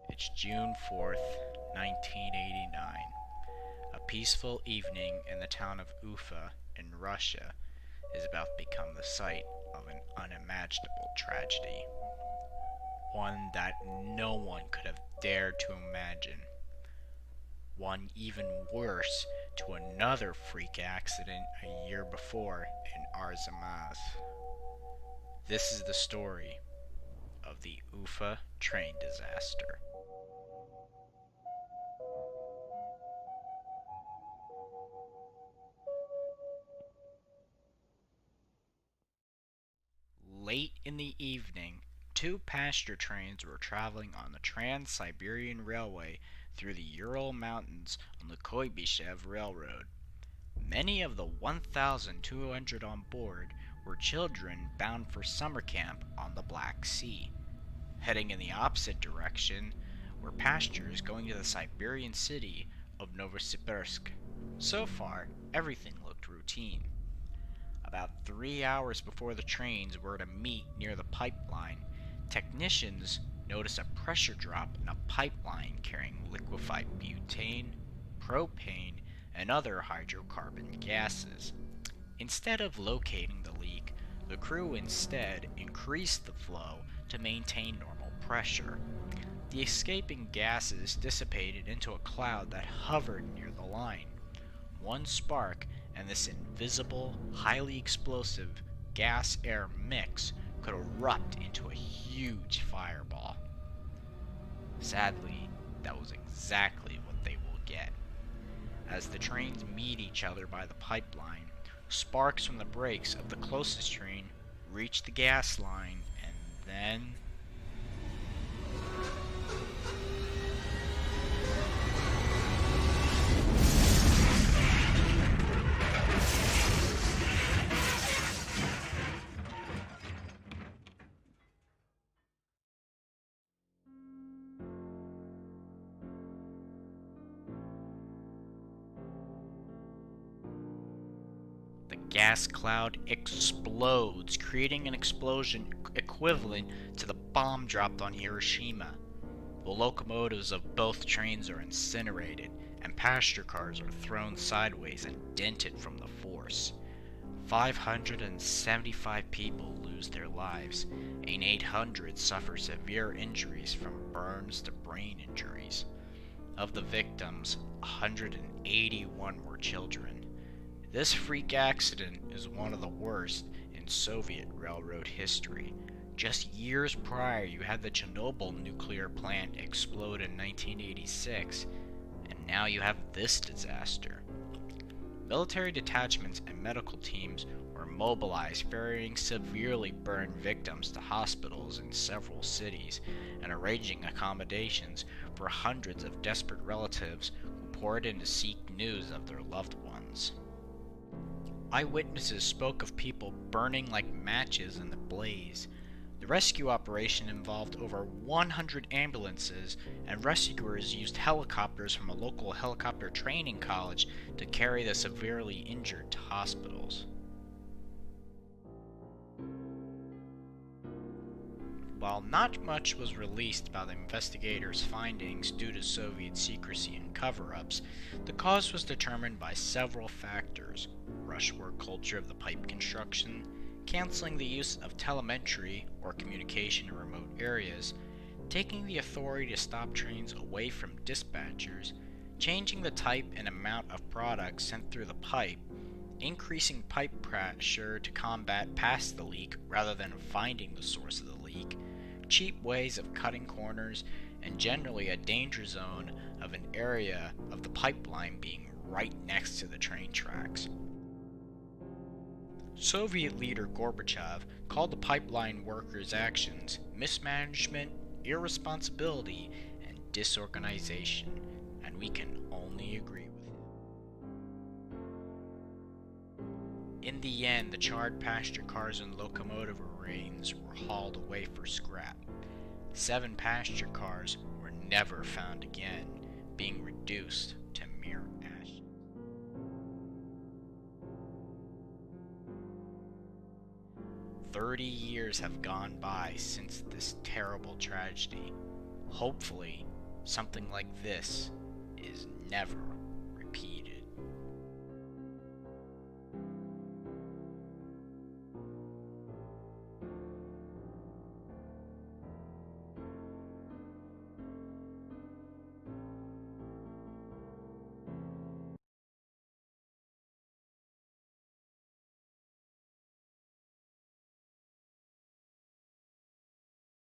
It's June 4th, 1989. A peaceful evening in the town of Ufa in Russia is about to become the site of an unimaginable tragedy. One that no one could have dared to imagine. One even worse to another freak accident a year before in Arzamaz. This is the story of the Ufa train disaster. Late in the evening, two passenger trains were traveling on the Trans-Siberian Railway through the Ural Mountains on the Kuibyshev Railroad. Many of the 1,200 on board were children bound for summer camp on the Black Sea. Heading in the opposite direction were passengers going to the Siberian city of Novosibirsk. So far, everything looked routine. About 3 hours before the trains were to meet near the pipeline, technicians noticed a pressure drop in a pipeline carrying liquefied butane, propane, and other hydrocarbon gases. Instead of locating the leak, the crew instead increased the flow to maintain normal pressure. The escaping gases dissipated into a cloud that hovered near the line. One spark and this invisible, highly explosive gas-air mix could erupt into a huge fireball. Sadly, that was exactly what they will get. As the trains meet each other by the pipeline, sparks from the brakes of the closest train reach the gas line, and then the gas cloud explodes, creating an explosion equivalent to the bomb dropped on Hiroshima. The locomotives of both trains are incinerated, and passenger cars are thrown sideways and dented from the force. 575 people lose their lives, and 800 suffer severe injuries from burns to brain injuries. Of the victims, 181 were children. This freak accident is one of the worst in Soviet railroad history. Just years prior, you had the Chernobyl nuclear plant explode in 1986, and now you have this disaster. Military detachments and medical teams were mobilized ferrying severely burned victims to hospitals in several cities and arranging accommodations for hundreds of desperate relatives who poured in to seek news of their loved ones. Eyewitnesses spoke of people burning like matches in the blaze. The rescue operation involved over 100 ambulances, and rescuers used helicopters from a local helicopter training college to carry the severely injured to hospitals. While not much was released about the investigators' findings due to Soviet secrecy and cover-ups, the cause was determined by several factors: rush work culture of the pipe construction, canceling the use of telemetry or communication in remote areas, taking the authority to stop trains away from dispatchers, changing the type and amount of product sent through the pipe, increasing pipe pressure to combat past the leak rather than finding the source of the leak, cheap ways of cutting corners, and generally a danger zone of an area of the pipeline being right next to the train tracks. Soviet leader Gorbachev called the pipeline workers' actions mismanagement, irresponsibility, and disorganization, and we can only agree with him. In the end, the charred passenger cars and locomotive remains were hauled away for scrap. 7 passenger cars were never found again, being reduced to mere ash. 30 years have gone by since this terrible tragedy. Hopefully, something like this is never